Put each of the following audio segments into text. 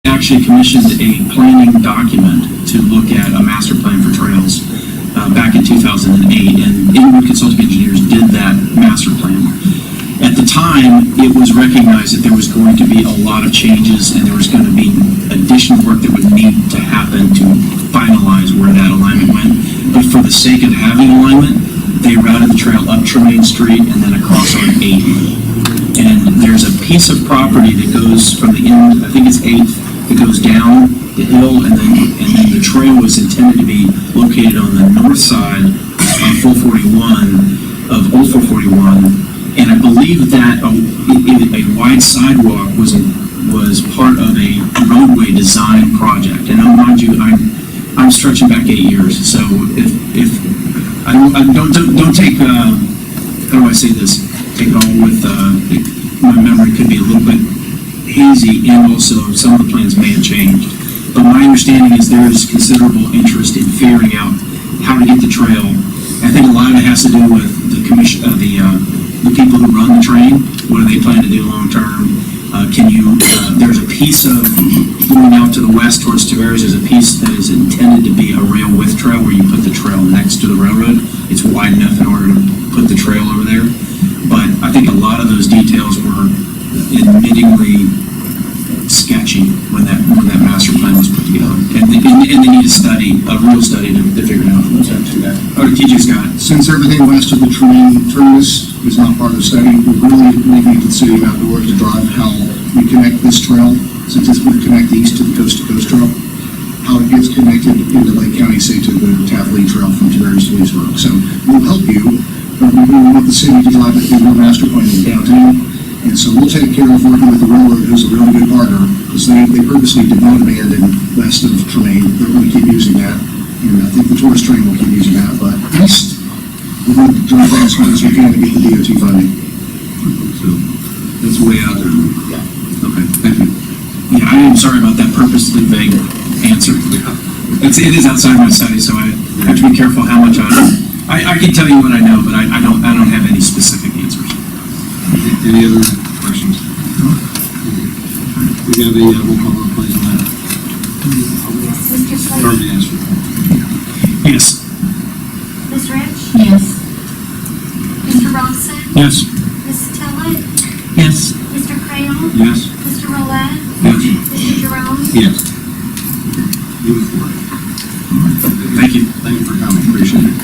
actually commissioned a planning document to look at a master plan for trails back in 2008, and Inwood Consulting Engineers did that master plan. At the time, it was recognized that there was going to be a lot of changes and there was going to be additional work that would need to happen to finalize where that alignment went. But for the sake of having alignment, they routed the trail up Tremaine Street and then across on 8th. And there's a piece of property that goes from the end, I think it's 8th, that goes down the hill, and then the trail was intended to be located on the north side of 441, of Old 441. And I believe that a wide sidewalk was part of a roadway design project. And I'll mind you, I'm stretching back 8 years. So if I don't take how do I say this? Take it all with my memory could be a little bit hazy, and also some of the plans may have changed. But my understanding is there is considerable interest in figuring out how to get the trail. I think a lot of it has to do with the commission, the people who run the train. What do they plan to do long term? There's a piece of going out to the west towards Tavares. There's a piece that is intended to be a rail width trail where you put the trail next to the railroad. It's wide enough in order to put the trail over there. But I think a lot of those details were admittingly sketchy when that master plan was put together. And they need a study, a real study to figure it out. TJ Scott. Since everything west of the Tremaine terminus is not part of the study, we're really leaving to the city of Mount Dora to drive how we connect this trail, since it's going to connect east to the coast-to-coast trail, how it gets connected into Lake County, say to the Taft Lee Trail from Tavares to Leesburg. So we'll help you, but we really want the city to drive it through the master plan in downtown. And so we'll take care of working with the railroad, who's a really good partner, because they purposely did not abandon west of Tremaine. They're going to keep using that. And I think the tourist train will keep using that. But east, we're going to drive that as hard as we can to get the DOT funding. So that's way out there. Yeah. Okay, thank you. Yeah, I am sorry about that purposely vague answer. It is outside my study, so I have to be careful how much I can tell you what I know, but I don't have any specific answers. Any other questions? We have a roll call please on that. Mr. Slade? Already answered. Yes. Ms. Rich? Yes. Mr. Robson? Yes. Ms. Tillett? Yes. Mr. Crayon? Yes. Mr. Roulette? Yes. Mr. Jerome? Yes. You for it. Thank you. Thank you for coming. Appreciate it.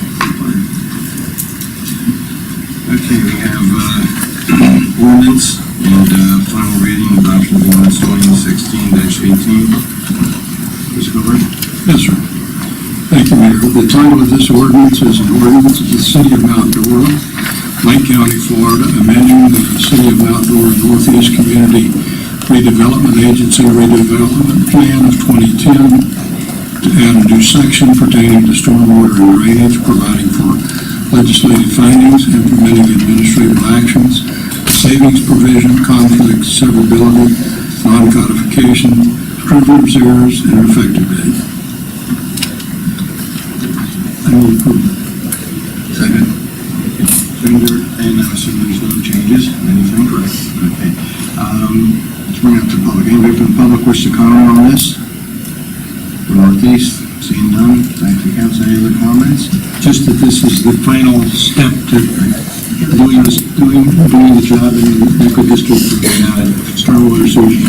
Okay, we have ordinance and final reading, adoption of ordinance 2016-18. Mr. Gilbert? Yes, sir. Thank you, Mayor. The title of this ordinance is an ordinance of the City of Mount Dora, Lake County, Florida, amending the City of Mount Dora Northeast Community Redevelopment Agency Redevelopment Plan of 2010 to add a new section pertaining to stormwater and drainage, providing for legislative findings, implementing administrative actions, savings provision, conflicts, severability, non-codification, privilege errors, and effective date. I will approve it. Second. Second, and I assume there's no changes, anything? Correct. Okay. Let's bring it up to the public. Anybody from the public wish to comment on this? For Northeast, seeing none, thank you, council. Any other comments? Just that this is the final step to doing the job in the Eco District for stormwater sewage.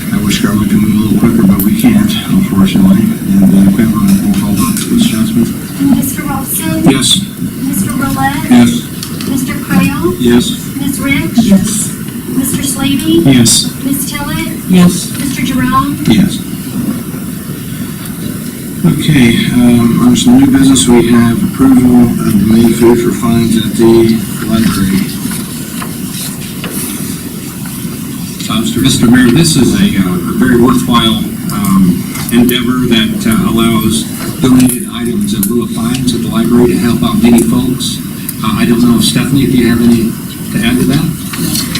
I wish government could move a little quicker, but we can't, unfortunately. And we have a roll call vote, Ms. Johnson. Mr. Robson? Yes. Mr. Roulette? Yes. Mr. Crayon? Yes. Ms. Rich? Yes. Mr. Slady? Yes. Ms. Tillett? Yes. Mr. Jerome? Yes. Okay, on some new business, we have approval of the May fee for fines at the library. Mr. Mayor, this is a very worthwhile endeavor that allows donated items in lieu of fines at the library to help out many folks. I don't know, Stephanie, if you have any to add to that?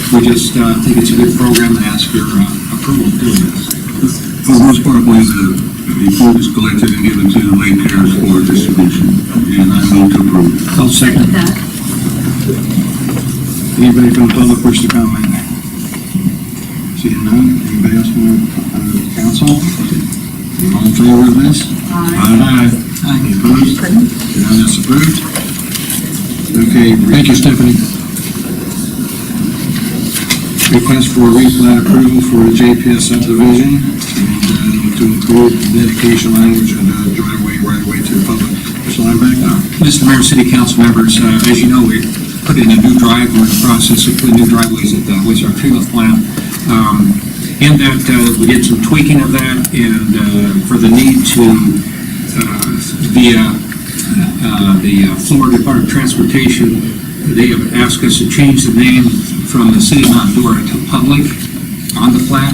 We just think it's a good program and ask your approval of doing this. For the most part, the food is collected and given to the lake cares for distribution, and I move to approve. I'll second that. Anybody from the public wish to comment? Seeing none, anybody else from the council? All in favor of this? Aye. Any opposed? None, that's approved. Okay. Thank you, Stephanie. Request for replat approval for the JPS subdivision and to include dedication language and driveway right away to the public. Mr. Linebacker? Mr. Mayor, City Council members, as you know, we put in a new drive. We're in the process of putting new driveways at the Waystar Treatment Plant. And that we did some tweaking of that, and for the need to, via the Florida Department of Transportation, they have asked us to change the name from the City of Mount Dora to Public on the plat,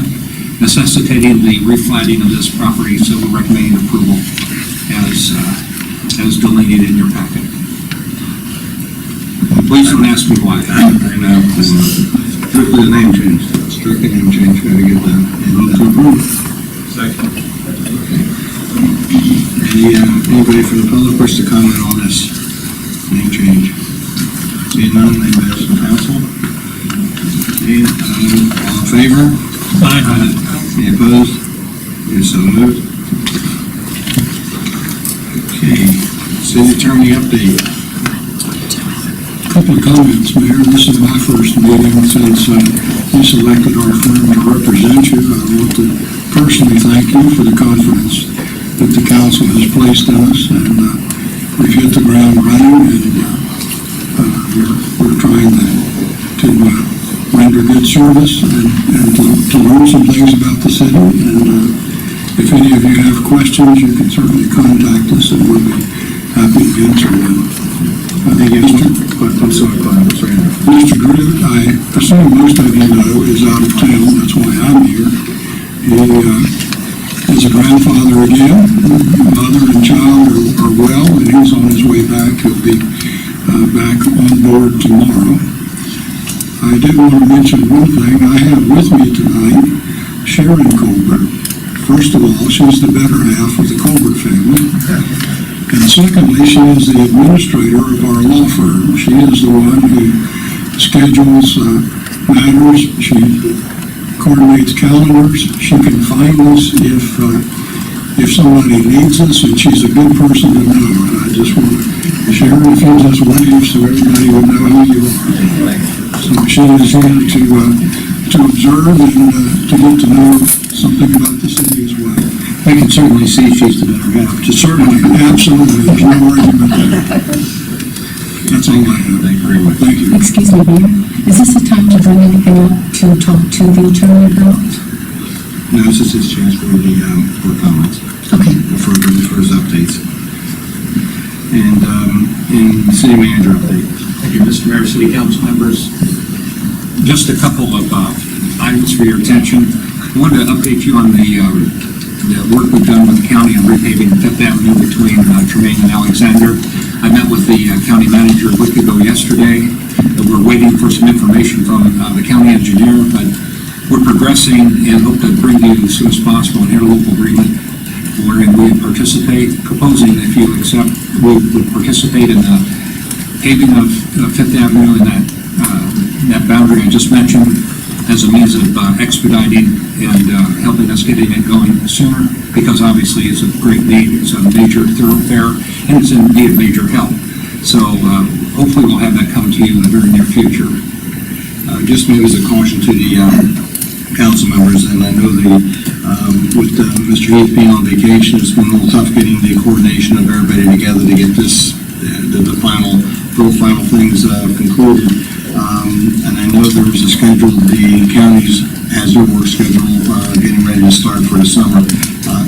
necessitating the replatting of this property, so we're recommending approval as delineated in your packet. Please don't ask me why. I know. Strictly the name change. Strictly name change, gotta get that. And move to approve. Second. Anybody from the public wish to comment on this name change? Seeing none, anybody else from council? Okay, all in favor? Aye. Any opposed? You're so moved. Okay, city attorney update. Couple of comments, Mayor. This is my first meeting since you selected our firm to represent you. I want to personally thank you for the confidence that the council has placed in us, and we've hit the ground running, and we're trying to render good service and to learn some things about the city. And if any of you have questions, you can certainly contact us, and we'll be happy to answer them. I'm sorry, Mr. Andrew. Mr. Griffith, I assume most of you know, is out of town. That's why I'm here. He is a grandfather again. Mother and child are well, and he's on his way back. He'll be back on board tomorrow. I did want to mention one thing. I have with me tonight Sharon Colbert. First of all, she's the better half of the Colbert family. And secondly, she is the administrator of our law firm. She is the one who schedules matters. She coordinates calendars. She can find us if somebody needs us, and she's a good person to know. And I just want to share if you just wave so everybody would know who you are. So she is here to observe and to get to know something about the city as well. We can certainly see she's the better half. Certainly, absolutely, there's no argument there. That's all I have. Thank you very much. Thank you. Excuse me, Mayor, is this the time to bring anything up to talk to the attorney about? No, this is his chance for for comments, Okay. for his updates. And city manager update. Thank you, Mr. Mayor, City Council members. Just a couple of items for your attention. I wanted to update you on the work we've done with the county on repaving Fifth Avenue between Tremaine and Alexander. I met with the county manager a week ago yesterday. We're waiting for some information from the county engineer, but we're progressing and hope to bring you as soon as possible an interlocal agreement wherein we participate, proposing if you accept, we would participate in the paving of Fifth Avenue and that boundary I just mentioned as a means of expediting and helping us getting it going sooner, because obviously it's a great need. It's a major thoroughfare, and it's in need of major help. So hopefully we'll have that come to you in the very near future. Just maybe as a caution to the council members, and I know with Mr. Heath being on vacation, it's been a little tough getting the coordination of everybody together to get this, the final things concluded. And I know there was a schedule, the counties has their work schedule getting ready to start for the summer.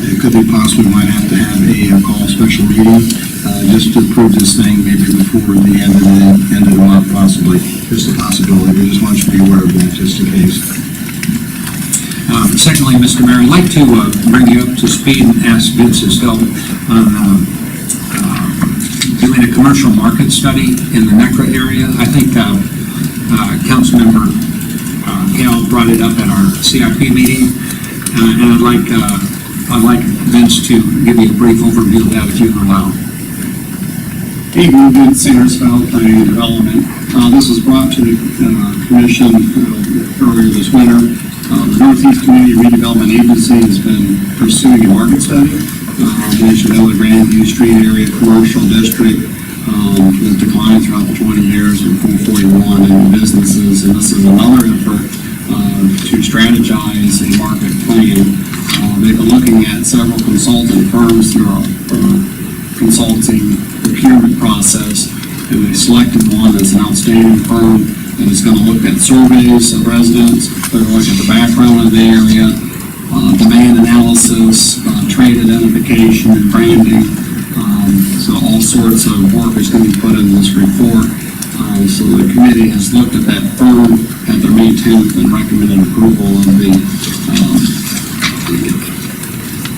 It could be possible we might have to have a call special meeting just to approve this thing maybe before the end of the month, possibly. Just a possibility. We just want you to be aware of that, just in case. Secondly, Mr. Mayor, I'd like to bring you up to speed and ask Vince's help on doing a commercial market study in the NECRA area. I think Councilmember Cal brought it up at our CIP meeting, and I'd like Vince to give you a brief overview of that if you would allow. Evening, Vince Sandersfeld, Planning and Development. This was brought to the Commission earlier this winter. The Northeast Community Redevelopment Agency has been pursuing a market study. As you know, the Grandview Street area commercial district has declined throughout the 20 years with 441 in businesses, and this is another effort to strategize a market plan. They've been looking at several consulting firms through our consulting procurement process, and they selected one that's an outstanding firm that is going to look at surveys of residents, they're going to look at the background of the area, demand analysis, trade identification and branding. So all sorts of work is going to be put into this report. So the committee has looked at that firm at their May 10th and recommended approval of the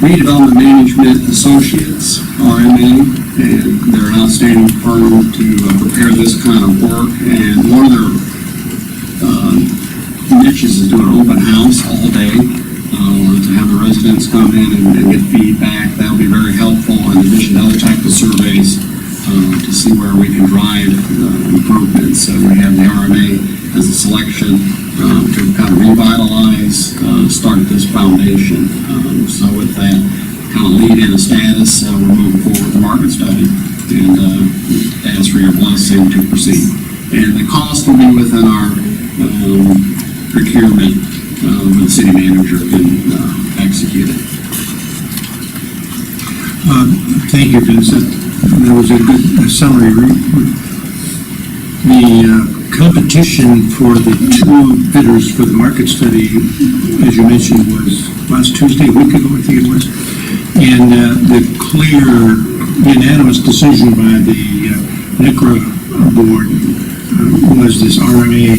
Redevelopment Management Associates, RMA, and they're an outstanding firm to prepare this kind of work. And one of their niches is doing an open house all day to have the residents come in and get feedback. That'll be very helpful in addition to other types of surveys to see where we can drive improvements. So we have the RMA as a selection to kind of revitalize, start this foundation. So with that kind of lead in a status, we're moving forward with the market study and ask for your blessing to proceed. And the cost will be within our procurement when the city manager can execute it. Thank you, Vincent. That was a good summary. The competition for the two bidders for the market study, as you mentioned, was last Tuesday, a week ago, I think it was. And the clear, unanimous decision by the NECRA board was this RMA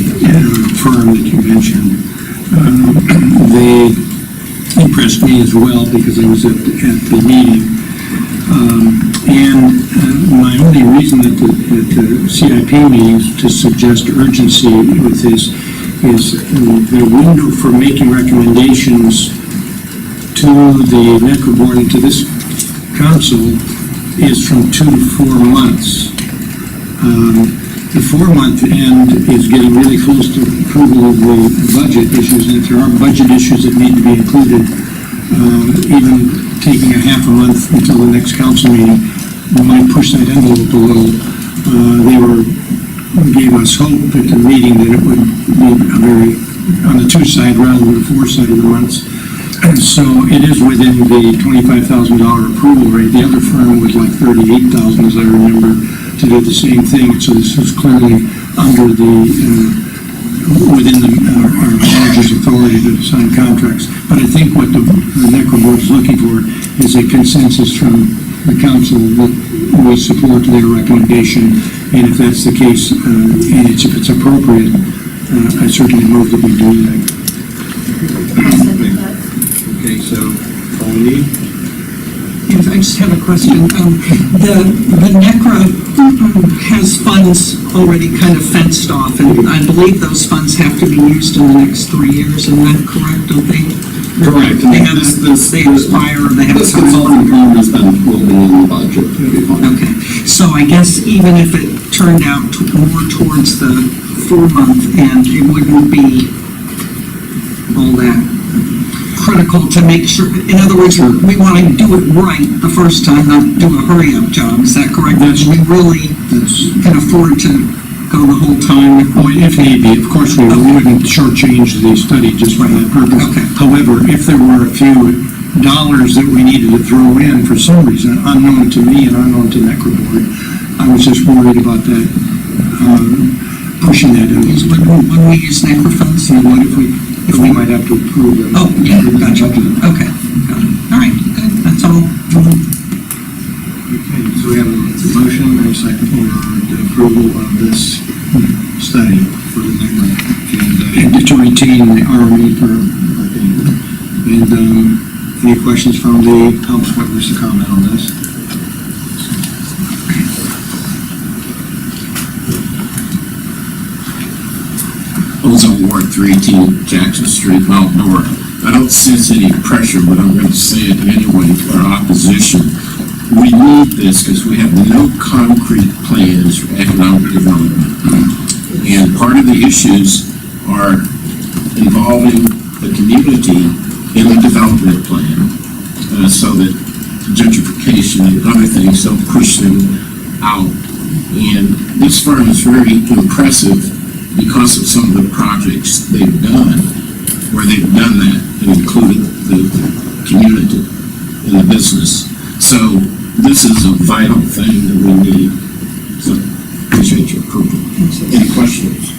firm that you mentioned. They impressed me as well because I was at the meeting. My only reason at the CIP meetings to suggest urgency with this is the window for making recommendations to the NECRA board and to this council is from 2 to 4 months. The 4-month end is getting really close to approval of the budget issues, and if there are budget issues that need to be included, even taking a half a month until the next council meeting, we might push that envelope a little. They gave us hope at the meeting that it would be a very, on the 2 side rather than the 4 side of the months. And so it is within the $25,000 approval rate. The other firm was like $38,000, as I remember, to do the same thing. So this is clearly under the, within our manager's authority to sign contracts. But I think what the NECRA board is looking for is a consensus from the council that we support their recommendation. And if that's the case, and if it's appropriate, I certainly move that we do that. Okay, so, Pauline? Yes, I just have a question. The NECRA has funds already kind of fenced off, and I believe those funds have to be used in the next 3 years. Isn't that correct? Don't they? Correct. They have they expire. They have This consulting firm will be in the budget. Okay. So I guess even if it turned out more towards the 4-month end, it wouldn't be all that critical to make sure. In other words, we want to do it right the first time, not do a hurry-up job. Is that correct? We really can afford to go the whole time. If need be, of course, we wouldn't shortchange the study just for that purpose. Okay. However, if there were a few dollars that we needed to throw in for some reason, unknown to me and unknown to NECRA board, I was just worried about that, pushing that in. When we use NECRA funds? You know what, if we might have to approve them. Oh, yeah, gotcha. Okay, got it. All right, good. That's all. Okay, so we have a motion and a second for the approval of this study for the NECRA. And to retain the RME firm. And any questions from the public that wish to comment on this? Ozone Ward 318 Jackson Street, Mount Dora. I don't sense any pressure, but I'm going to say it anyway for opposition. We need this because we have no concrete plans for economic development. And part of the issues are involving the the community in the development plan, so that gentrification and other things don't push them out. And this firm is very impressive because of some of the projects they've done, where they've done that and included the community and the business. So this is a vital thing that we need. So appreciate your approval. Any questions?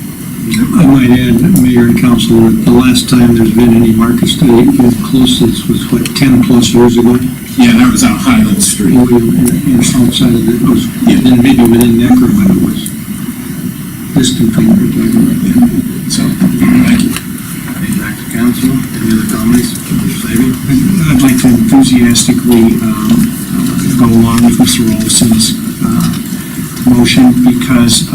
I might add, Mayor and Council, that the last time there's been any market study closest was, what, 10 plus years ago? Yeah, that was out Highland Street. Outside of it, was, then maybe within Necker, but it was distant from what we're talking about. So, thank you. Okay, back to council. Any other comments? Mr. Slavy? I'd like to enthusiastically go along with Mr. Olson's motion because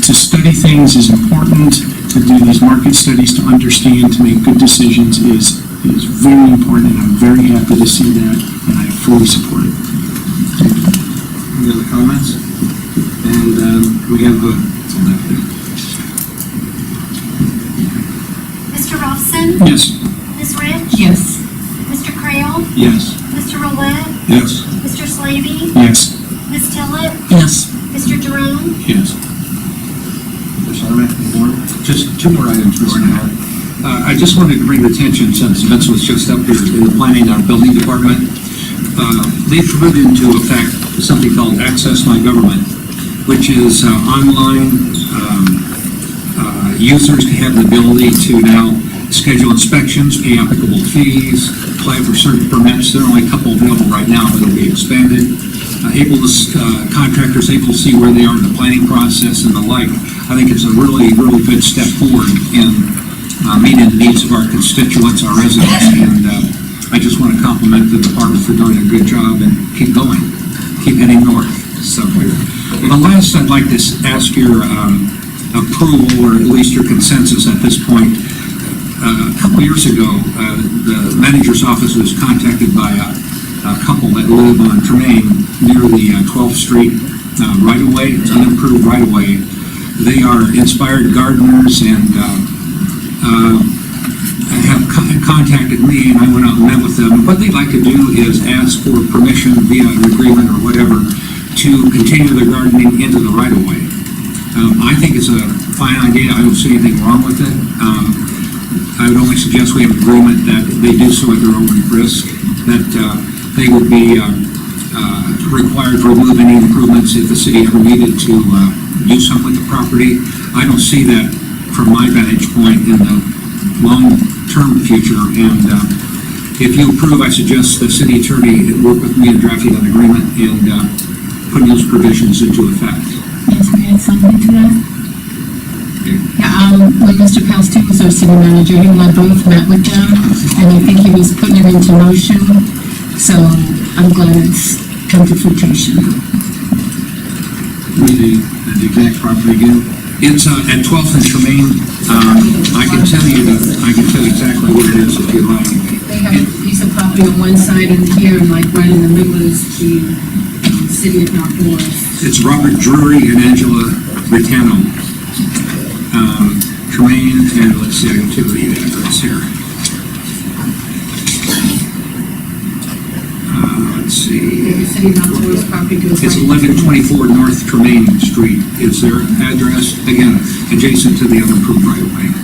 to study things is important. To do these market studies, to understand, to make good decisions is very important, and I'm very happy to see that, and I fully support it. Any other comments? And we have a... Mr. Robson? Yes. Ms. Rich? Yes. Mr. Creel? Yes. Mr. Roulette? Yes. Mr. Slavy? Yes. Ms. Tillett? Yes. Mr. Jerome? Yes. Mr. Sarmak, board? Just two more items, Mr. Mayor. I just wanted to bring attention, since Vince was just up here, in the planning and building department. They've put into effect something called Access My Government, which is online. Users have the ability to now schedule inspections, pay applicable fees, apply for certain permits. There are only a couple available right now, but it'll be expanded. Contractors able to see where they are in the planning process and the like. I think it's a really, really good step forward in meeting the needs of our constituents, our residents, and I just want to compliment the department for doing a good job and keep going, keep heading north. So, the last, I'd like to ask your approval, or at least your consensus at this point. A couple years ago, the manager's office was contacted by a couple that live on Tremaine near the 12th Street right-of-way. It's unimproved right-of-way. They are inspired gardeners and have contacted me, and I went out and met with them. What they'd like to do is ask for permission via an agreement or whatever to continue their gardening into the right-of-way. I think it's a fine idea. I don't see anything wrong with it. I would only suggest we have an agreement that they do so at their own risk, that they would be required to remove any improvements if the city ever needed to do something with the property. I don't see that from my vantage point in the long-term future, and if you approve, I suggest the city attorney work with me in drafting an agreement and putting those provisions into effect. Yes, I add something to that? Yeah, when Mr. Palstine was our city manager, he and I both met with them, and I think he was putting it into motion, so I'm glad it's come to fruition. The exact property again? It's at 12th and Tremaine. I can tell you exactly what it is if you like. They have a piece of property on one side, and here, like right in the middle is the city of Mount Dora. It's Robert Drury and Angela Ritano. Tremaine, and let's see, I can tell you the address here. Let's see. The city of Mount Dora's property goes It's right. 1124 North Tremaine Street is their address, again, adjacent to the unimproved right-of-way.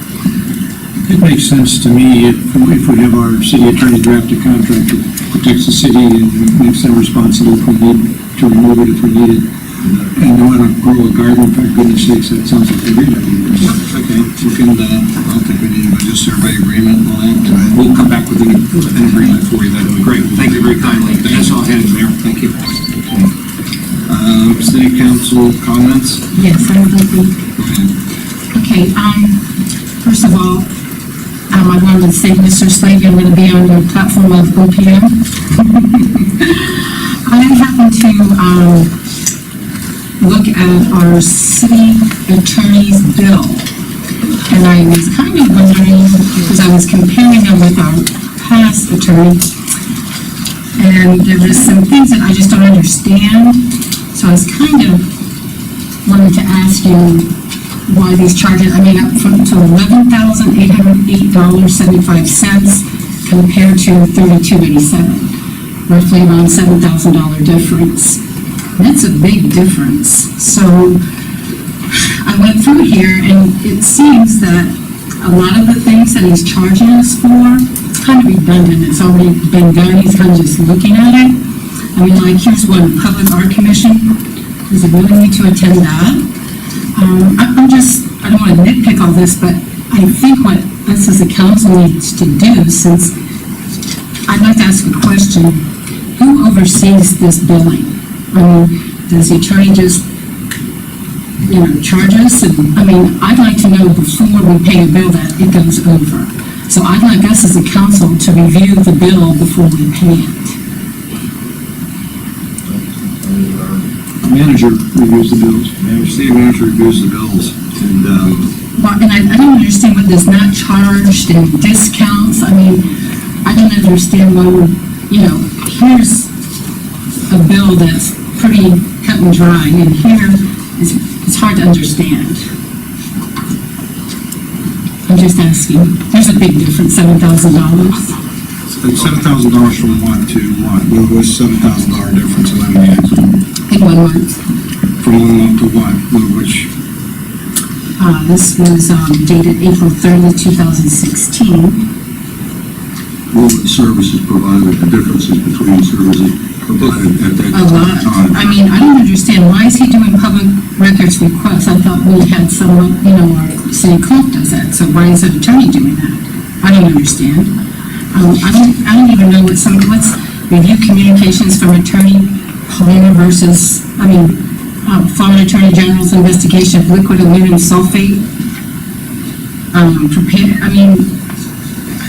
It makes sense to me if we have our city attorney draft a contract that protects the city and makes them responsible if we need to remove it if we need it. And they want to grow a garden, for goodness sakes, that sounds like a great idea. Okay, we can, I don't think we need to just survey agreement on that. We'll come back with an agreement for you. That'd be great. Thank you very kindly. That's all I had, Mayor. Thank you. City council comments? Yes, I would like to. Go ahead. Okay, first of all, I wanted to say, Mr. Slavy, I'm going to be on the platform of OPM. I happened to look at our city attorney's bill, and I was kind of wondering, because I was comparing them with our past attorney, and there were some things that I just don't understand, so I was kind of wanting to ask you why these charges, I mean, up from to $11,808.75 compared to $32.87, roughly around $7,000 difference. That's a big difference. So I went through here, and it seems that a lot of the things that he's charging us for, it's kind of redundant. It's already been done. He's kind of just looking at it. I mean, like, here's one, Public Art Commission. Does he really need to attend that? I don't want to nitpick all this, but I think what us as a council needs to do, since I'd like to ask a question, who oversees this billing? I mean, does the attorney just, charge us? And, I mean, I'd like to know before we pay a bill that it goes over. So I'd like us as a council to review the bill before we pay it. Manager reviews the bills. City manager reviews the bills, and, Well, and I don't understand what this not charged and discounts. I mean, I don't understand why we're, here's a bill that's pretty cut and dry, and here it's hard to understand. I'm just asking. There's a big difference, $7,000. $7,000 from what to what? What was $7,000 difference eliminated? In 1 month. From 1 month to what? Which? This was dated April 30th, 2016. What were the services provided, the differences between services provided at that A lot. time? I mean, I don't understand. Why is he doing public records requests? I thought we had someone, our city clerk does that. So why is an attorney doing that? I don't understand. I don't even know what's review communications from Attorney Paulina versus, Florida Attorney General's investigation of liquid aluminum sulfate. I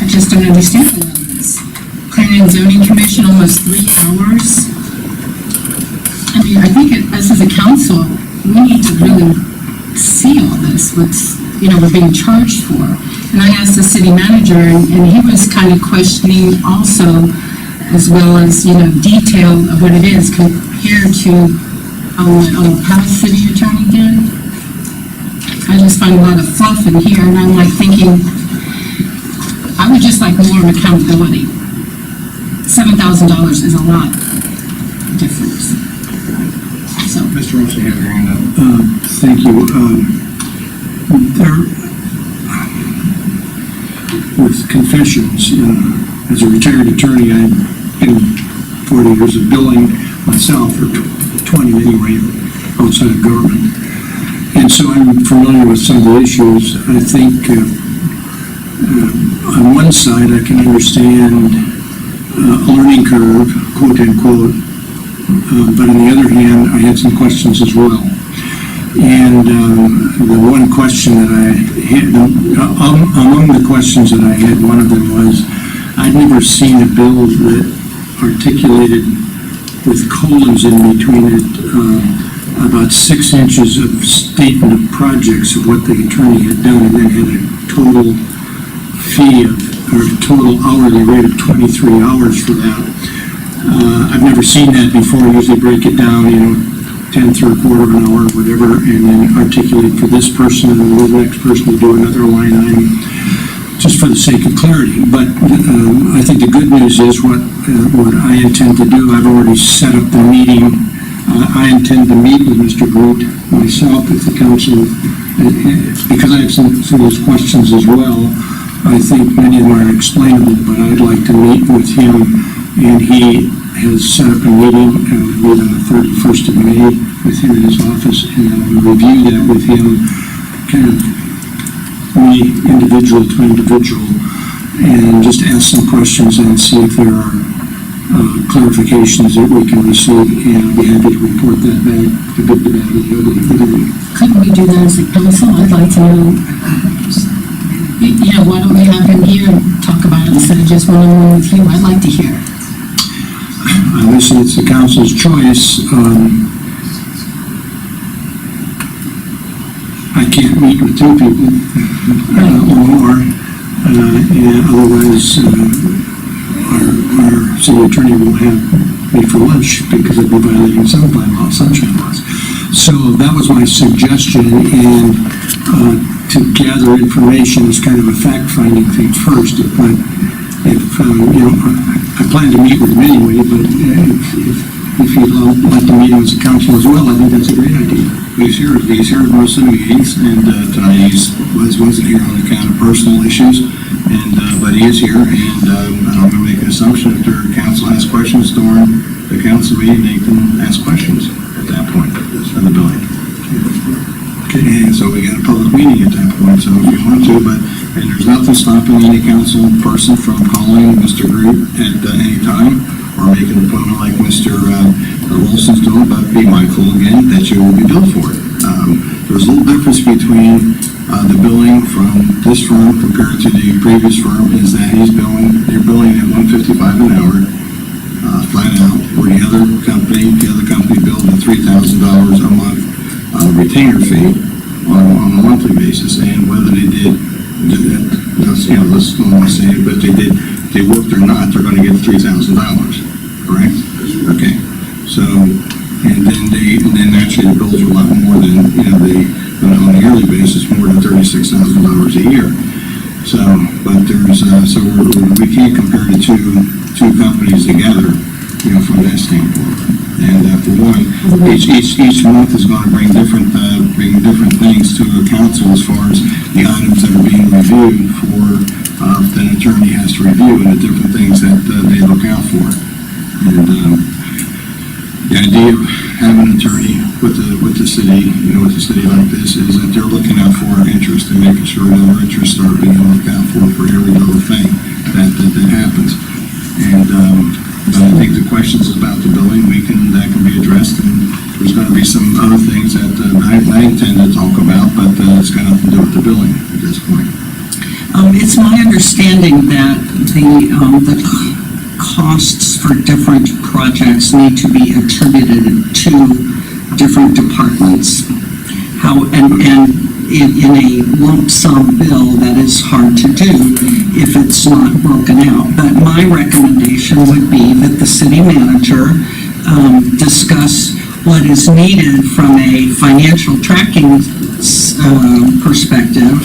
just don't understand all of this. Planning and Zoning Commission, almost 3 hours. I mean, I think us as a council, we need to really see all this, what's, we're being charged for. And I asked the city manager, and he was kind of questioning also, as well as, detail of what it is compared to what our past city attorney did. I just find a lot of fluff in here, and I'm like thinking, I would just like more accountability. $7,000 is a lot difference. So. Mr. Rossi, you have your hand up. Thank you. With confessions, as a retired attorney, I've been 40 years of billing myself, or 20 anyway, outside of government. And so I'm familiar with some of the issues. I think on one side I can understand a learning curve, quote unquote, but on the other hand, I had some questions as well. And the one question that I had, among the questions that I had, one of them was, I'd never seen a bill that articulated with colons in between it about 6 inches of statement of projects of what the attorney had done, and then had a total fee or total hourly rate of 23 hours for that. I've never seen that before. I usually break it down, 10 through a quarter of an hour, whatever, and then articulate for this person, and then the next person to do another line item, just for the sake of clarity. But I think the good news is what I intend to do. I've already set up the meeting. I intend to meet with Mr. Groot myself at the council, because I have some of those questions as well. I think many of them are explainable, but I'd like to meet with him, and he has set up a meeting, on the 31st of May with him in his office, and I'll review that with him, kind of individual to individual, and just ask some questions and see if there are clarifications that we can receive, and I'll be happy to report that back, the good, the bad, and the ugly, either way. Couldn't we do that as a council? I'd like to know, why don't we have him here and talk about it instead of just one-on-one with you? I'd like to hear. Listen, it's the council's choice. I can't meet with 2 people or more, and otherwise our city attorney will have me for lunch because I'd be violating sunshine laws. So that was my suggestion, and to gather information as kind of a fact-finding thing first. But if I plan to meet with him anyway, but if you'd like to meet him as a council as well, I think that's a great idea. He's here at most of the meetings, and tonight wasn't here on account of personal issues, but he is here, and I'm going to make an assumption if their council has questions during the council meeting, they can ask questions at that point of the building. Okay, and so we got a public meeting at that point, so if you want to, and there's nothing stopping any council person from calling Mr. Groot at any time, or making an appointment like Mr. Wilson's doing, but be mindful again that you will be billed for it. There's a little difference between the billing from this firm compared to the previous firm is that they're billing at $155 an hour, flat out, where the other company billed at $3,000 a month retainer fee on a monthly basis, and whether they did, let's not say it, but they worked or not, they're going to get $3,000, correct? Okay. So, and then naturally the bills are a lot more than, on a yearly basis, more than $36,000 a year. So, but we can't compare the two companies together, from that standpoint. And for one, each month is going to bring different things to a council as far as the items that are being reviewed that an attorney has to review and the different things that they look out for. And the idea of having an attorney with the city, with a city like this, is that they're looking out for our interests and making sure that our interests are being looked out for every little thing that happens. And but I think the questions about the billing, that can be addressed, and there's going to be some other things that I intend to talk about, but it's got nothing to do with the billing at this point. It's my understanding that the costs for different projects need to be attributed to different departments. In a lump sum bill, that is hard to do if it's not broken out. But my recommendation would be that the city manager discuss what is needed from a financial tracking perspective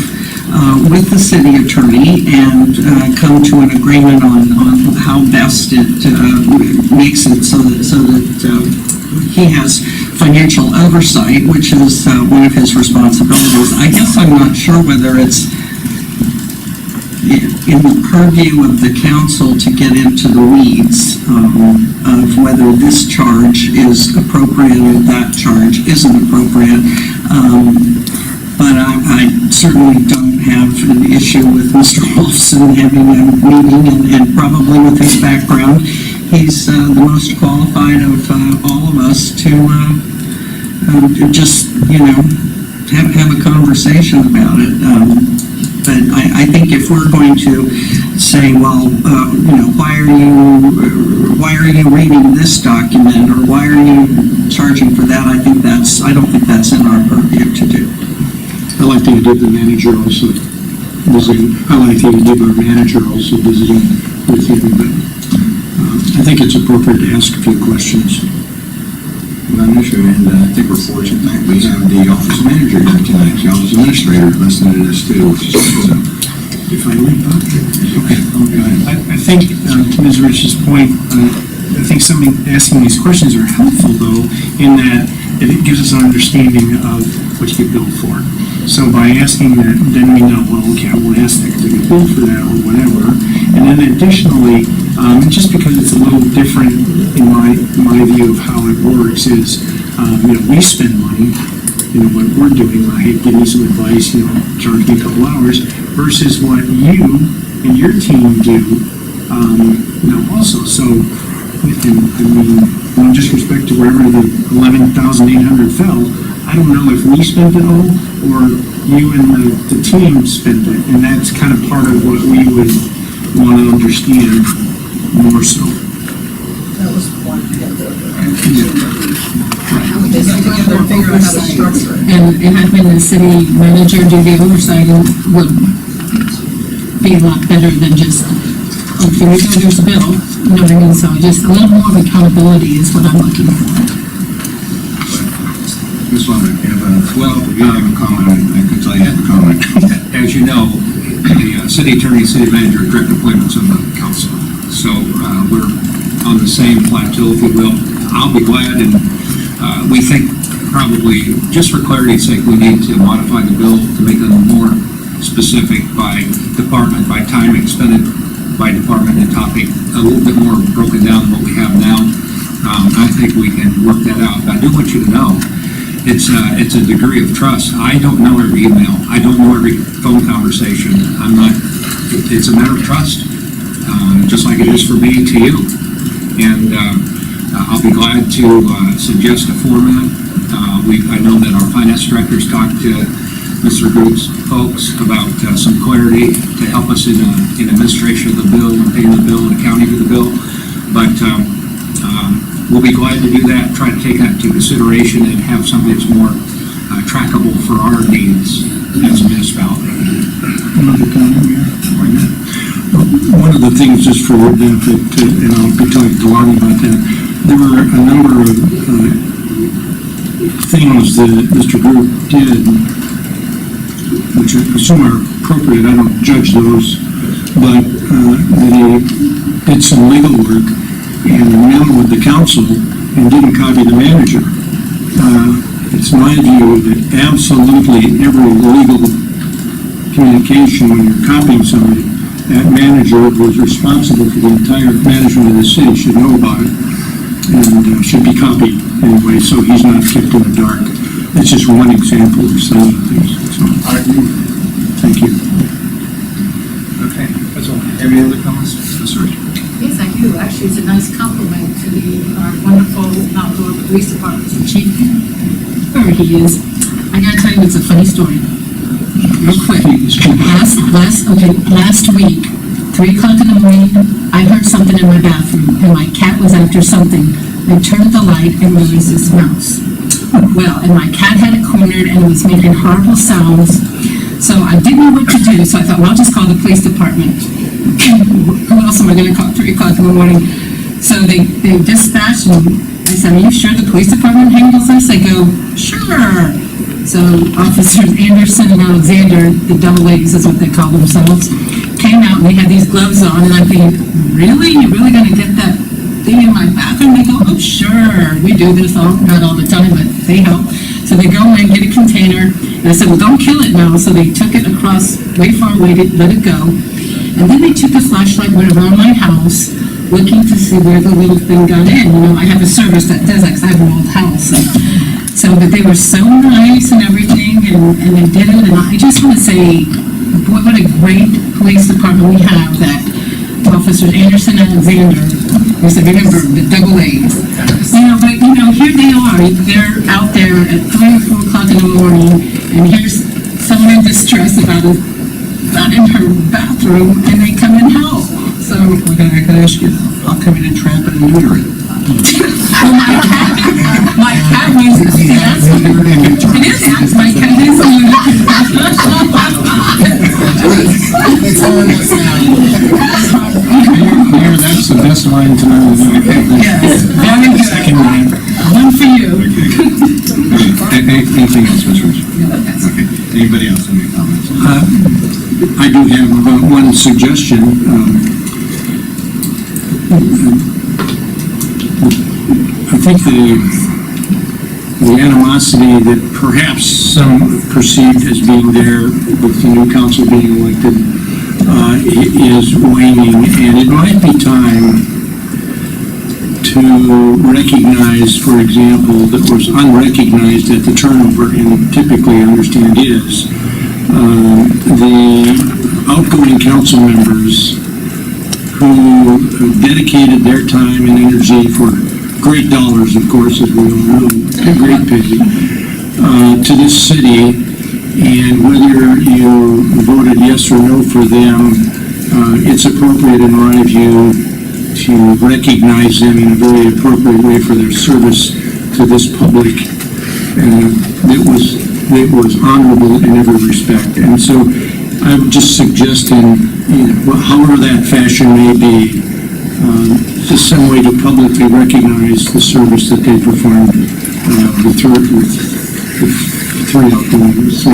with the city attorney and come to an agreement on how best it makes it so that he has financial oversight, which is one of his responsibilities. I guess I'm not sure whether it's in the purview of the council to get into the weeds of whether this charge is appropriate or that charge isn't appropriate. But I certainly don't have an issue with Mr. Wolfson having a meeting, and probably with his background, he's the most qualified of all of us to just, have a conversation about it. But I think if we're going to say, well, why are you reading this document, or why are you charging for that? I don't think that's in our purview to do. I like the idea of the manager also visiting. I like the idea of our manager also visiting with him, but I think it's appropriate to ask a few questions. Not an issue, and I think we're fortunate that we have the office manager here tonight, the office administrator listening to this too, which is great. So, If I may, okay, go ahead. I think, to Ms. Rich's point, I think asking these questions are helpful, though, in that it gives us an understanding of what you get billed for. So by asking that, then we know, well, okay, I won't ask that because I get billed for that or whatever. And then additionally, just because it's a little different in my view of how it works is, we spend money, what we're doing, hey, give me some advice, charge me a couple hours, versus what you and your team do, also. So, no disrespect to wherever the 11,800 fell, I don't know if we spent it all or you and the team spent it, and that's kind of part of what we would want to understand more so. That was one thing. They got together and figure out how to structure it. And having the city manager do the oversight would be a lot better than just, here we go, there's a bill. You know what I mean? So just a little more of accountability is what I'm looking for. Ms. Lemon, you have a comment, I could tell you have a comment. As you know, the city attorney, city manager, direct appointments of the council. So we're on the same plateau, if you will. I'll be glad, and we think probably, just for clarity's sake, we need to modify the bill to make them more specific by department, by time expended by department and topic, a little bit more broken down than what we have now. I think we can work that out. But I do want you to know, it's a degree of trust. I don't know every email. I don't know every phone conversation. It's a matter of trust, just like it is for me to you. And I'll be glad to suggest a format. I know that our finance directors talked to Mr. Group's folks about some clarity to help us in administration of the bill and paying the bill and accounting for the bill. But we'll be glad to do that, try to take that into consideration and have something that's more trackable for our needs as a municipality. Another comment, Mayor? One of the things, just for your benefit, and I'll be talking to Lonnie about that, there were a number of things that Mr. Group did, which I assume are appropriate. I don't judge those, but that he did some legal work and memo with the council and didn't copy the manager. It's my view that absolutely every legal communication, when you're copying somebody, that manager was responsible for the entire management of the city, should know about it, and should be copied anyway, so he's not kept in the dark. That's just one example of some of the things. So, I agree. thank you. Okay, that's all. Any other comments? Sorry. Yes, I do. Actually, it's a nice compliment to our wonderful outdoor police department chief. Wherever he is. I gotta tell you, it's a funny story. Real quick. Last week, 3 o'clock in the morning, I heard something in my bathroom, and my cat was after something. I turned the light, and there was this mouse. Well, and my cat had it cornered, and it was making horrible sounds. So I didn't know what to do, so I thought, well, I'll just call the police department. Who else am I going to call at 3 o'clock in the morning? So they dispatched, and I said, are you sure the police department handles this? They go, sure. So Officers Anderson and Alexander, the double A's is what they call themselves, came out and they had these gloves on, and I'm thinking, really? You're really going to get that thing in my bathroom? They go, oh, sure. We do this not all the time, but they help. So they go in, get a container, and I said, well, don't kill it now. So they took it across way far away to let it go. And then they took a flashlight, went around my house, looking to see where the little thing got in. You know, I have a service that does that because I have an old house. But they were so nice and everything, and they did it. And I just want to say, boy, what a great police department we have, that Officers Anderson and Alexander, I said, remember, the double A's. But here they are. They're out there at 3 or 4 o'clock in the morning, and here's someone in distress about in her bathroom, and they come and help. So, I can ask you, I'll come in and trap it and neuter it. well, my cat uses yes. It is yes, my cat is It's on us now. Mayor, that's the best line tonight. yes, very good. Second line. One for you. Anything else, Mr. Rich? Okay. Anybody else, any comments? I do have one suggestion. I think the animosity that perhaps some perceived as being there with the new council being elected is waning, and it might be time to recognize, for example, that was unrecognized at the turnover, and typically I understand is, the outgoing council members who dedicated their time and energy for great dollars, of course, as we all know, great pay, to this city, and whether you voted yes or no for them, it's appropriate in my view to recognize them in a very appropriate way for their service to this public. It was honorable in every respect. And so I'm just suggesting, however that fashion may be, just some way to publicly recognize the service that they performed with four outgoing members,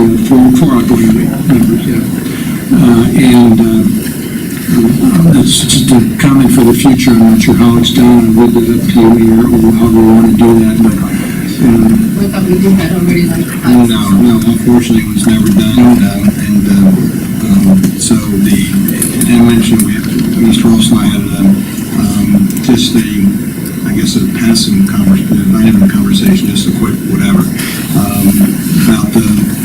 it's just a comment for the future. I'm not sure how it's done. I'll leave that up to you here, or however we want to do that, but, I thought we did that already, like. No, unfortunately, it was never done, so and I mentioned, Mr. Olson and I had, just I guess a passing conversation, not even a conversation, just a quick whatever, about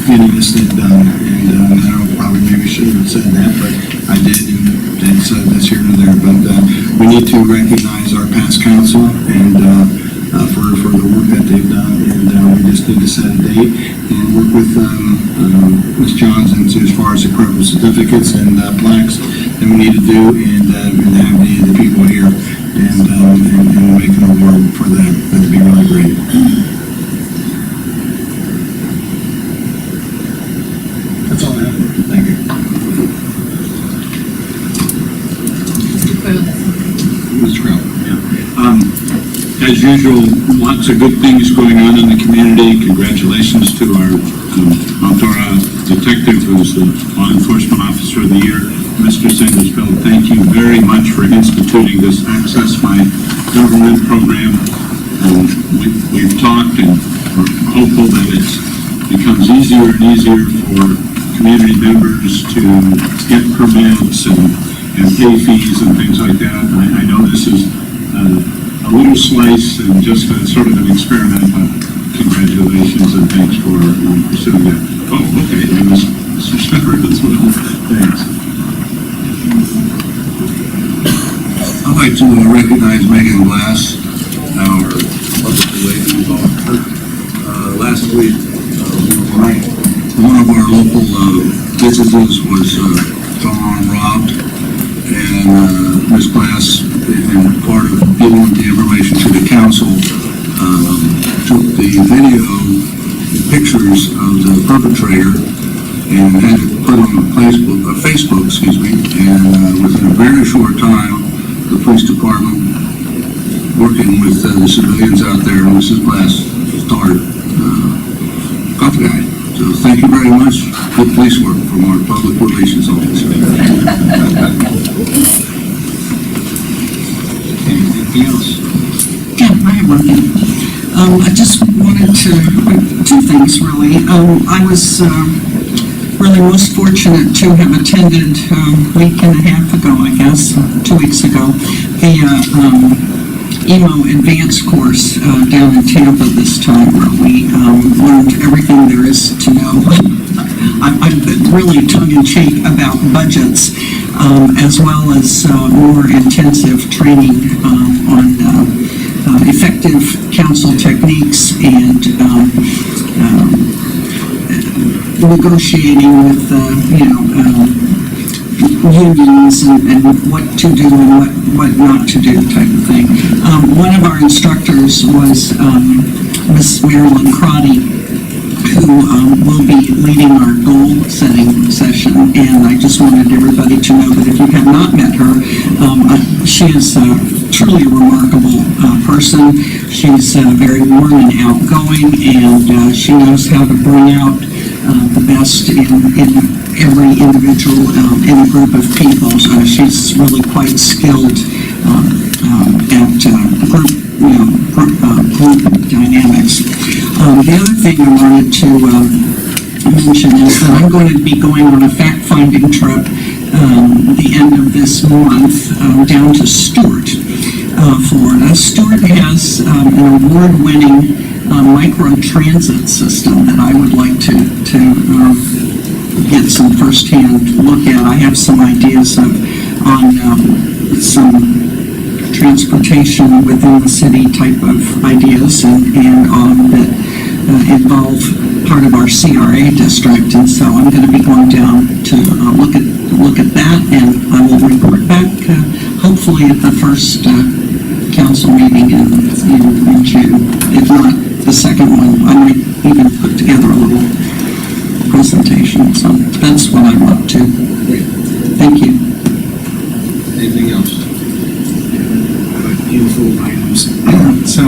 getting this thing done, and I don't, probably maybe shouldn't have said that, but I did, and that's here and there, but, we need to recognize our past council, and, for the work that they've done, and we just need to set a date and work with Ms. Johnson as far as the appropriate certificates and plaques that we need to do, and have any of the people here and make an award for that. That'd be really great. That's all I have. Thank you. Mr. Crowell. As usual, lots of good things going on in the community. Congratulations to our Mount Dora detective, who's the Law Enforcement Officer of the Year, Mr. Sandersfeld. Thank you very much for instituting this Access My Government program. We've talked, and we're hopeful that it becomes easier and easier for community members to get permits and pay fees and things like that. I know this is a little slice and just a sort of an experiment, but congratulations and thanks for pursuing that. Oh, okay, and Mr. Shepherd as well. Thanks. I'd like to recognize Megan Glass, our public relations officer. Last week, one of our local businesses was gone, robbed, and Ms. Glass, in part of giving the information to the council, took the video, the pictures of the perpetrator, and had it put on Facebook, and within a very short time, the police department, working with the civilians out there, Mrs. Glass started, caught the guy. So thank you very much. Good police work from our public relations officer. Anything else? Yeah, I have one thing. I just wanted to, two things really. I was really most fortunate to have attended a week and a half ago, I guess, 2 weeks ago, the EMO advanced course down in Tampa this time, where we learned everything there is to know. I'm really tongue-in-cheek about budgets, as well as more intensive training on effective council techniques and negotiating with, unions and what to do and what not to do type of thing. One of our instructors was Miss Marilyn Crotty, who will be leading our goal-setting session, and I just wanted everybody to know that if you have not met her, she is truly a remarkable person. She's very warm and outgoing, and she knows how to bring out the best in every individual in a group of people. She's really quite skilled at group dynamics. The other thing I wanted to mention is that I'm going to be going on a fact-finding trip the end of this month down to Stuart, Florida. Stuart has an award-winning micro-transit system that I would like to get some first-hand look at. I have some ideas on some transportation within the city type of ideas and that involve part of our CRA district, and so I'm going to be going down to look at that, and I will report back hopefully at the first council meeting in June. If not the second one, I might even put together a little presentation. So that's what I'm up to. Thank you. Anything else? Info items. So,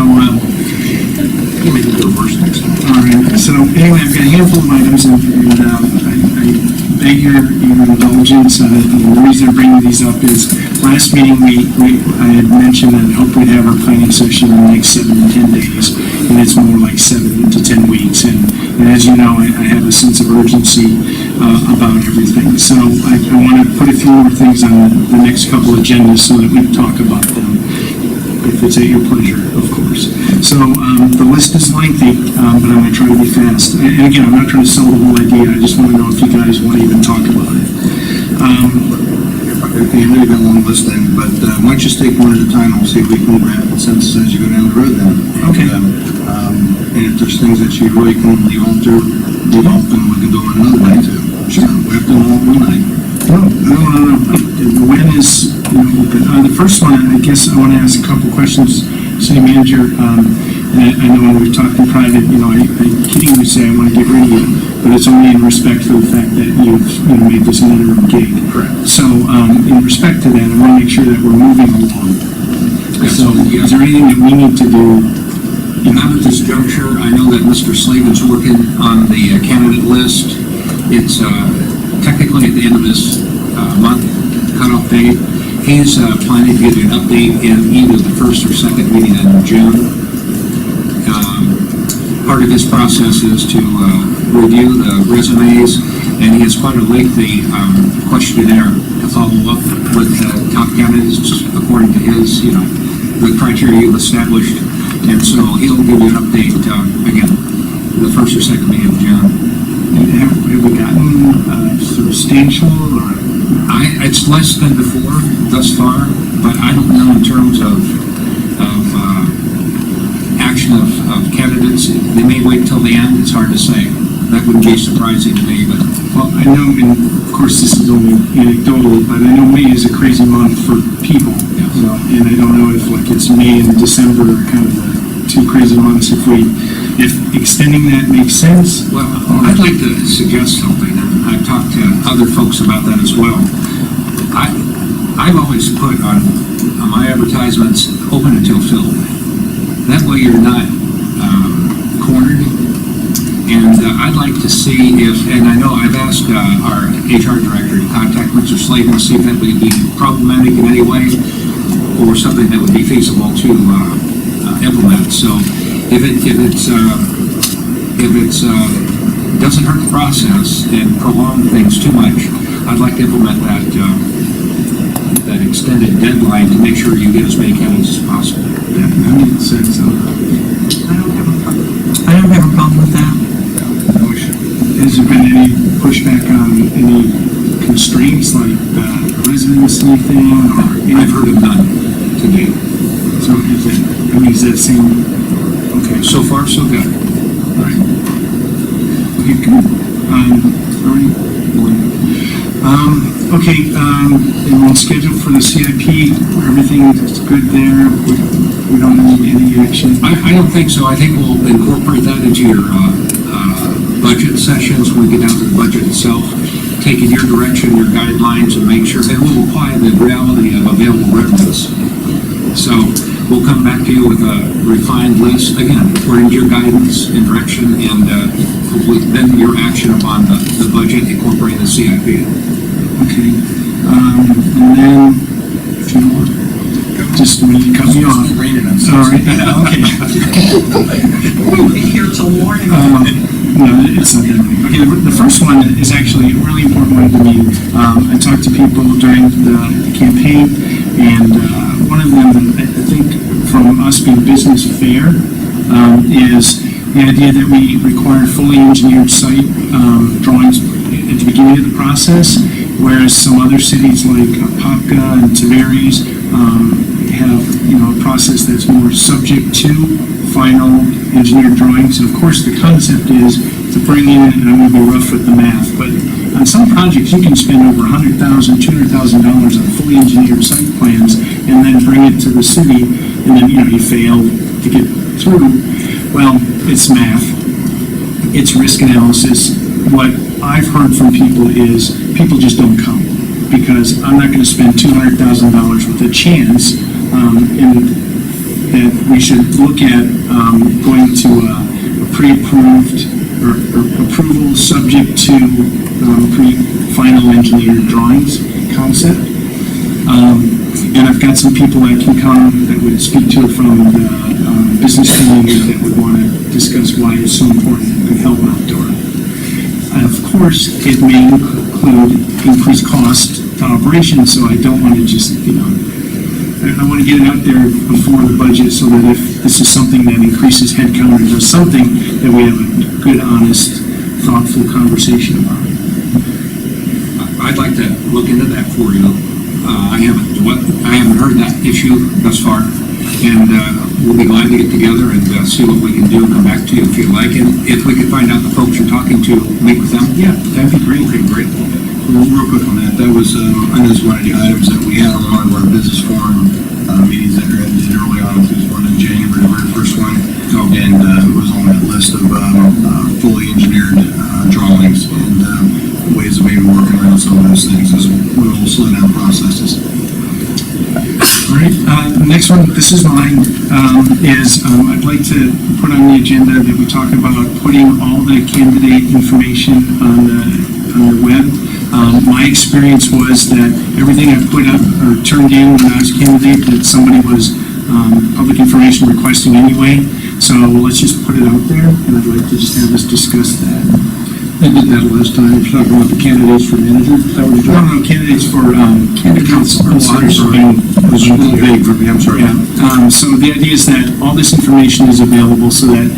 We can go first next time. All right, so anyway, I've got a handful of items, and I beg your indulgence. The reason I'm bringing these up is, last meeting, I had mentioned that I hope we'd have our planning session in the next 7 to 10 days, and it's more like 7 to 10 weeks. And as you know, I have a sense of urgency about everything. So I want to put a few more things on the next couple agendas so that we can talk about them, if it's at your pleasure, of course. So the list is lengthy, but I'm going to try to be fast. And again, I'm not trying to sell the whole idea. I just want to know if you guys want to even talk about it. Okay, maybe got a long list then, but why don't you just take one at a time, and we'll see if we can grab consensus as you go down the road then. Okay. And if there's things that you really can leave off, then we can go on another night too. Sure. We have to know one night. No. The when is open. The first one, I guess I want to ask a couple questions, City Manager. And I know when we've talked in private, I kiddingly say I want to get rid of you, but it's only in respect for the fact that you've made this an interim gig. Correct. So in respect to that, I want to make sure that we're moving along. So is there anything that we need to do? Not at this juncture. I know that Mr. Slavin's working on the candidate list. It's technically at the end of this month, cutoff date. He's planning to give you an update in either the first or second meeting in June. Part of his process is to review the resumes, and he has quite a lengthy questionnaire to follow up with top candidates according to his, the criteria you've established. And so he'll give you an update, again, the first or second meeting of June. Have we gotten substantial or? It's less than before thus far, but I don't know in terms of action of candidates. They may wait till the end. It's hard to say. That wouldn't be surprising to me, but. Well, I know, and of course this is only anecdotal, but I know May is a crazy month for people. And I don't know if it's May and December are kind of the two crazy months. If extending that makes sense. Well, I'd like to suggest something, and I've talked to other folks about that as well. I've always put on my advertisements, open until filled. That way you're not cornered. And I'd like to see if, and I know I've asked our HR director to contact Mr. Slavin to see if that would be problematic in any way, or something that would be feasible to implement. So if it doesn't hurt the process and prolong things too much, I'd like to implement that extended deadline to make sure you get as many candidates as possible. Yeah, that makes sense. I don't have a problem with that. Has there been any pushback on any constraints like the residency thing? I've heard of none to date. So is that same? Okay. So far, so good. All right. Okay, good. And we'll schedule for the CIP. Everything is good there. We don't need any action. I don't think so. I think we'll incorporate that into your budget sessions when we get down to the budget itself, taking your direction, your guidelines, and make sure that we'll apply the reality of available revenues. So we'll come back to you with a refined list, again, according to your guidance and direction, and then your action upon the budget incorporating the CIP. Okay. And then, if you want, just when you cut me off. All right. Okay. We'll be here till morning. No, it's not that big. Okay, the first one is actually a really important one to me. I talked to people during the campaign, and one of them, I think, from us being business fair, is the idea that we require fully engineered site drawings at the beginning of the process, whereas some other cities like Apopka and Tavares have, a process that's more subject to final engineered drawings. And of course, the concept is to bring in, and I'm going to be rough with the math, but on some projects you can spend over $100,000, $200,000 on fully engineered site plans, and then bring it to the city, and then you fail to get through. Well, it's math, it's risk analysis. What I've heard from people is people just don't come, because I'm not going to spend $200,000 with a chance, and that we should look at going to a pre-approved or approval subject to pre-final engineered drawings concept. And I've got some people that can come that would speak to it from the business community that would want to discuss why it's so important and could help outdoor. Of course, it may include increased cost to operation, so I don't want to just, I want to get it out there before the budget so that if this is something that increases headcount or does something, that we have a good, honest, thoughtful conversation about it. I'd like to look into that for you. I haven't heard that issue thus far, and we'll be glad to get together and see what we can do and come back to you if you like. And if we could find out the folks you're talking to, meet with them. Yeah, that'd be great. Okay, great. Real quick on that, that was, I know it's one of the items that we had on one of our business forum meetings that we did early on. It was one in January, the very first one. And it was on that list of fully engineered drawings and ways of maybe working around some of those things as we will slow down processes. All right, the next one, this is mine, is I'd like to put on the agenda that we talk about putting all the candidate information on the web. My experience was that everything I put up or turned in when I was a candidate, that somebody was public information requesting anyway. So let's just put it out there, and I'd like to just have us discuss that. I did that last time, you're talking about the candidates for manager, is that what you're talking about? No, candidates for council. I'm sorry, it was a little vague for me, I'm sorry. Yeah, so the idea is that all this information is available so that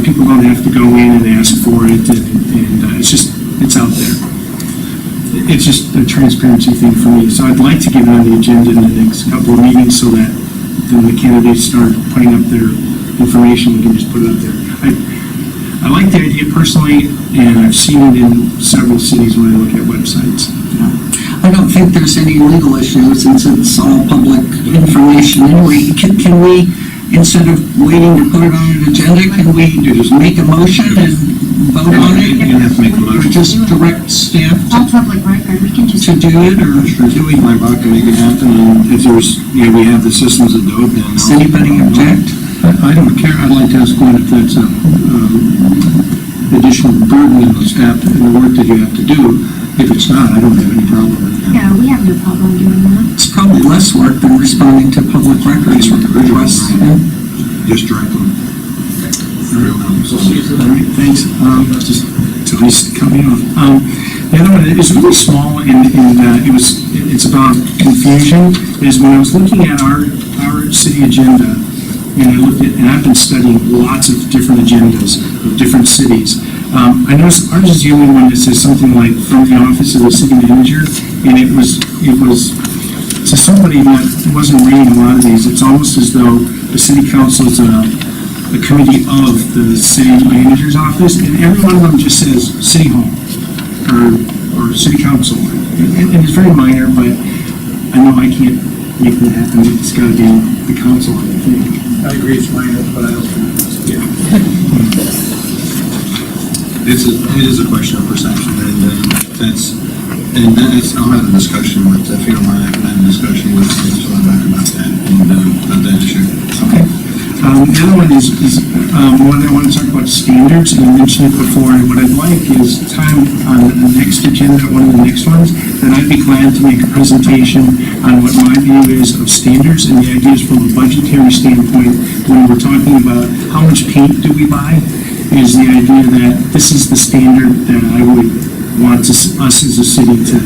people don't have to go in and ask for it, and it's out there. It's just a transparency thing for me. So I'd like to get it on the agenda in the next couple of meetings so that then the candidates start putting up their information, we can just put it up there. I like the idea personally, and I've seen it in several cities when I look at websites. I don't think there's any legal issue since it's all public information anyway. Can we, instead of waiting to put it on an agenda, can we just make a motion and vote on it? You have to make a motion. Or just direct staff All public record, we can just. to do it, or do we, My bot can make it happen, and if there's, we have the systems that do it, then. does anybody object? I don't care, I'd like to ask Glenn if that's a additional burden in the staff and the work that you have to do. If it's not, I don't have any problem with that. Yeah, we have no problem doing that. It's probably less work than responding to public records requests. Just direct them. All right, thanks. Just at least cut me off. The other one is really small, and it's about confusion. Is when I was looking at our city agenda, and I've been studying lots of different agendas of different cities. I noticed ours is the only one that says something like from the office of the city manager, and it was to somebody that wasn't reading a lot of these. It's almost as though the city council is a committee of the city manager's office, and every one of them just says city hall or city council, and it's very minor, but I know I can't make that happen. It's got to be the council, I think. I agree, it's minor, but I don't think It is a question of perception, and I'll have a discussion with, if you don't mind, I can have a discussion with Mr. Levac about that, and about that issue. Okay. The other one is one I want to talk about standards, and I mentioned it before, and what I'd like is time on the next agenda, one of the next ones, that I'd be glad to make a presentation on what my view is of standards and the ideas from a budgetary standpoint when we're talking about how much paint do we buy, is the idea that this is the standard that I would want us as a city to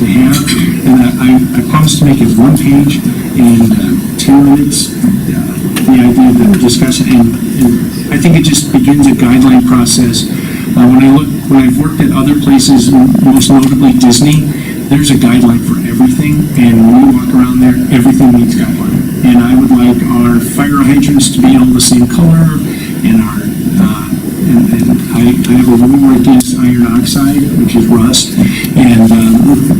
have, and I promise to make it one page in 10 minutes, the idea of the discussion, and I think it just begins a guideline process. When I've worked at other places, most notably Disney, there's a guideline for everything, and when you walk around there, everything needs guideline. And I would like our fire hydrants to be all the same color, and I have a rule against iron oxide, which is rust, and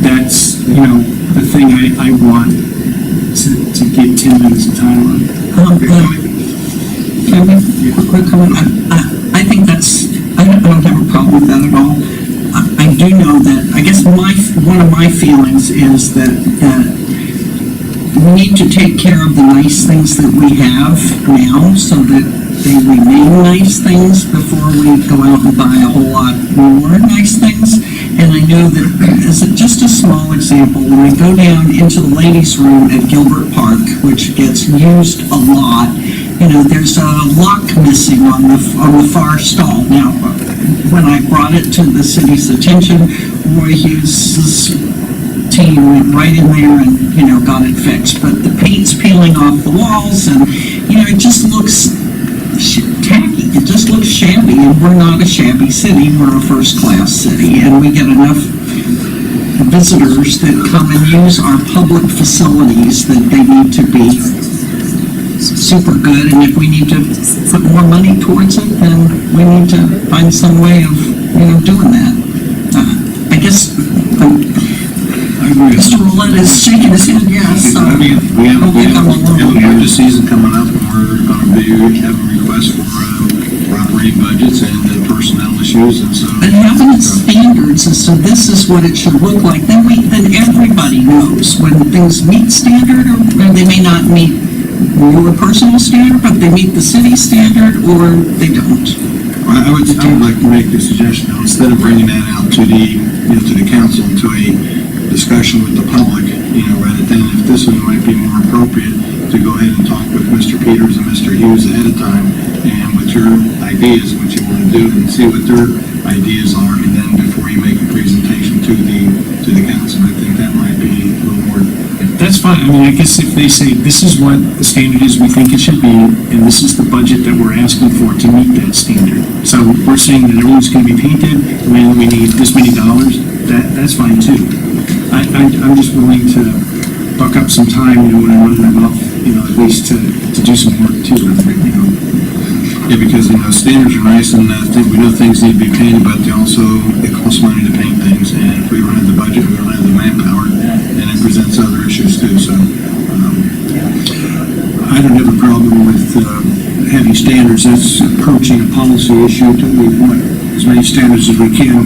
that's, the thing I want to get 10 minutes of time on. Can we, quick comment? I think I don't have a problem with that at all. I do know that, I guess one of my feelings is that we need to take care of the nice things that we have now so that they remain nice things before we go out and buy a whole lot more nice things. And I know that, as just a small example, when I go down into the ladies' room at Gilbert Park, which gets used a lot, there's a lock missing on the far stall. Now, when I brought it to the city's attention, Roy Hughes' team went right in there and, got it fixed. But the paint's peeling off the walls and, it just looks tacky. It just looks shabby, and we're not a shabby city. We're a first-class city, and we get enough visitors that come and use our public facilities that they need to be super good, and if we need to put more money towards it, then we need to find some way of, doing that. I guess Mr. Roulette is shaking his head, yes, so. We have the season coming up, and we're going to be having requests for operating budgets and personnel issues, and so. And having standards as to this is what it should look like, then everybody knows when things meet standard, or they may not meet your personal standard, but they meet the city standard, or they don't. I would like to make the suggestion, instead of bringing that out to the council, to a discussion with the public, rather than, if this one might be more appropriate, to go ahead and talk with Mr. Peters and Mr. Hughes ahead of time, and with your ideas, what you want to do, and see what their ideas are, and then before you make a presentation to the council, I think that might be a little more. That's fine. I mean, I guess if they say, this is what the standard is we think it should be, and this is the budget that we're asking for to meet that standard. So we're saying that everything's going to be painted, and we need this many dollars, that's fine too. I'm just willing to buck up some time, when I'm running them off, at least to do some work too, Yeah, because, standards are nice, and I think we know things need to be painted, but it costs money to paint things, and if we don't have the budget, we don't have the manpower, and it presents other issues too, so. I don't have a problem with having standards. That's approaching a policy issue. We want as many standards as we can.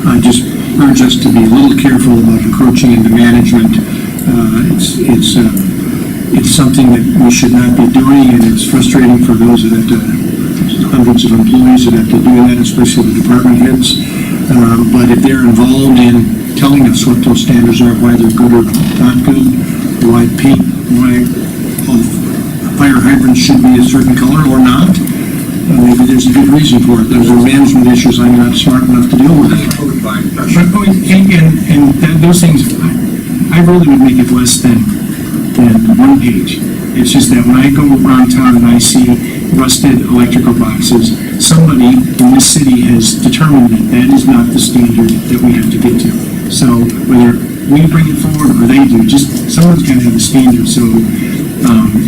I just urge us to be a little careful about encroaching into management. It's something that we should not be doing, and it's frustrating for those that have to, hundreds of employees that have to do that, especially the department heads. But if they're involved in telling us what those standards are, why they're good or not good, why fire hydrants should be a certain color or not, maybe there's a good reason for it. Those are management issues. I'm not smart enough to deal with that. Those things, I really would make it less than one page. It's just that when I go around town and I see rusted electrical boxes, somebody in this city has determined that that is not the standard that we have to get to. So whether we bring it forward or they do, just someone's got to have a standard. So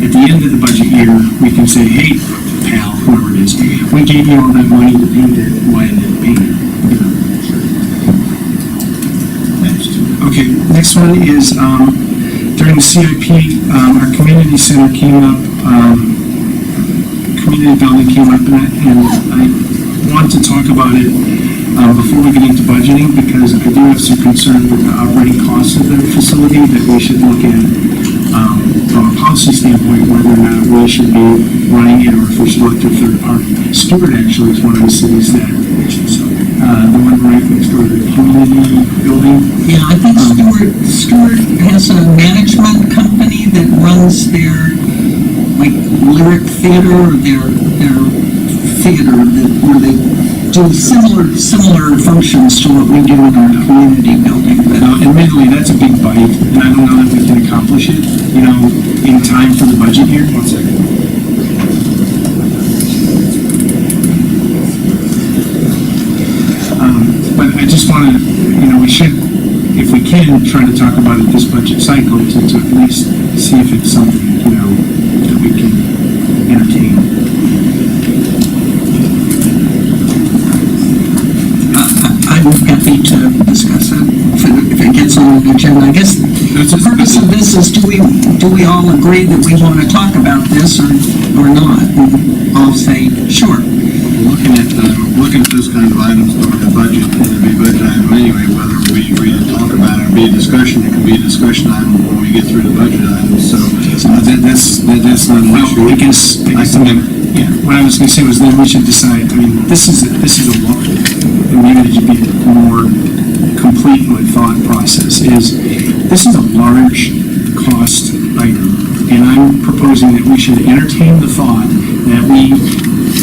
at the end of the budget year, we can say, hey, pal, whoever it is, we gave you all that money to paint it, why didn't it paint it? Okay, next one is during the CIP, our community center came up, community building came up, and I want to talk about it before we get into budgeting, because I do have some concern with the operating costs of the facility that we should look at from a policy standpoint, whether or not we should be running it or if we should look to a third party. Stewart actually is one of the cities that, the one right next door to the community building. Yeah, I think Stewart has a management company that runs their, lyric theater, or their theater where they do similar functions to what we do in our community building. Now, admittedly, that's a big bite, and I don't know that we can accomplish it, in time for the budget year. One second. But I just want to, we should, if we can, try to talk about it this budget cycle to at least see if it's something, that we can entertain. I'm happy to discuss it if it gets on the agenda. I guess the purpose of this is, do we all agree that we want to talk about this or not? And I'll say, sure. Look looking at those kind of items during the budget, and it'd be a budget item anyway, whether we agree to talk about it or be a discussion, it can be a discussion item when we get through the budget items, so that's not an issue. Well, I guess, yeah, what I was gonna say was then we should decide, I mean, this is a lot, and maybe it should be more complete with thought process, is this is a large cost item, and I'm proposing that we should entertain the thought that we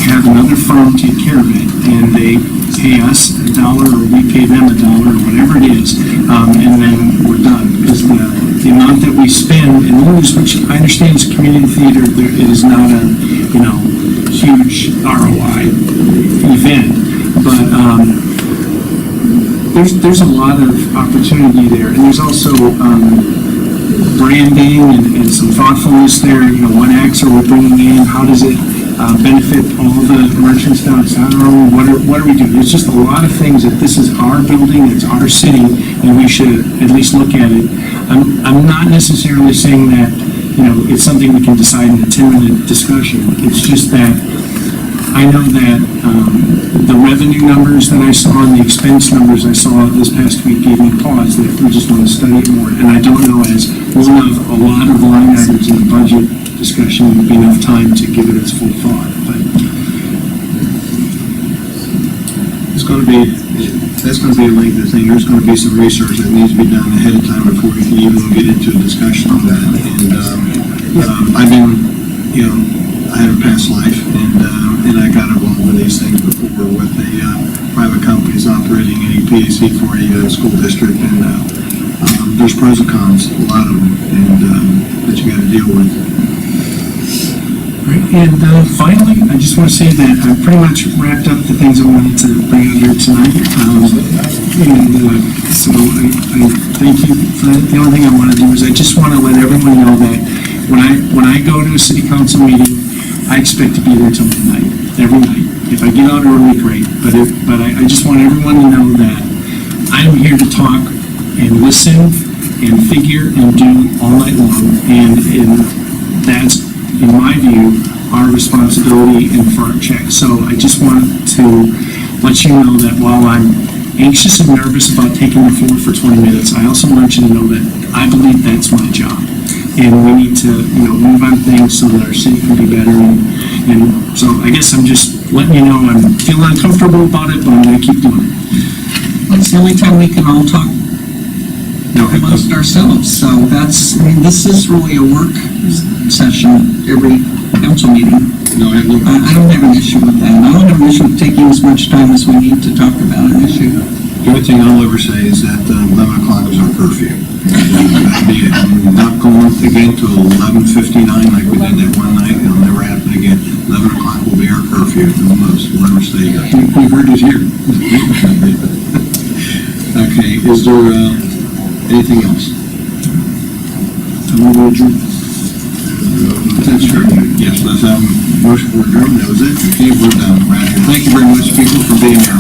have another firm take care of it, and they pay us $1 or we pay them $1 or whatever it is, and then we're done. Because the amount that we spend and lose, which I understand is community theater, it is not a, huge ROI event, but there's a lot of opportunity there, and there's also branding and some thoughtfulness there. What acts are we bringing in? How does it benefit all the merchants downtown? What are we doing? There's just a lot of things that this is our building, it's our city, and we should at least look at it. I'm not necessarily saying that, it's something we can decide in a 10-minute discussion. It's just that I know that the revenue numbers that I saw and the expense numbers I saw this past week gave me pause that we just want to study it more. And I don't know, as one of a lot of line items in the budget discussion, would be enough time to give it its full thought. But That's going to be a lengthy thing. There's going to be some research that needs to be done ahead of time before we can even get into a discussion on that. And I've been, I had a past life, and I got involved with these things before with the private companies operating any PAC for a school district, and there's pros and cons, a lot of them, and that you got to deal with. Right, and finally, I just want to say that I pretty much wrapped up the things I wanted to bring out here tonight. So I thank you for that. The only thing I want to do is I just want to let everyone know that when I go to a city council meeting, I expect to be there till midnight, every night. If I get out early, great. But I just want everyone to know that I'm here to talk and listen and figure and do all night long. And that's, in my view, our responsibility and for our check. So I just want to let you know that while I'm anxious and nervous about taking the floor for 20 minutes, I also want you to know that I believe that's my job. And we need to, move on things so that our city can be better. And so I guess I'm just letting you know I'm feeling uncomfortable about it, but I'm going to keep doing it. It's the only time we can all talk amongst ourselves. So this is really a work session every council meeting. No, I have no. I don't have an issue with that. I don't have an issue with taking as much time as we need to talk about an issue. The only thing I'll ever say is that 11 o'clock is our curfew. That'll be it. I'm not going again till 11:59 like we did that one night. It'll never happen again. 11 o'clock will be our curfew. No most. We'll never stay here. We've heard it here. Okay, is there anything else? That's true. Yes, let's have a motion for adjournment. That was it. Okay, we're done. Thank you very much, people, for being here.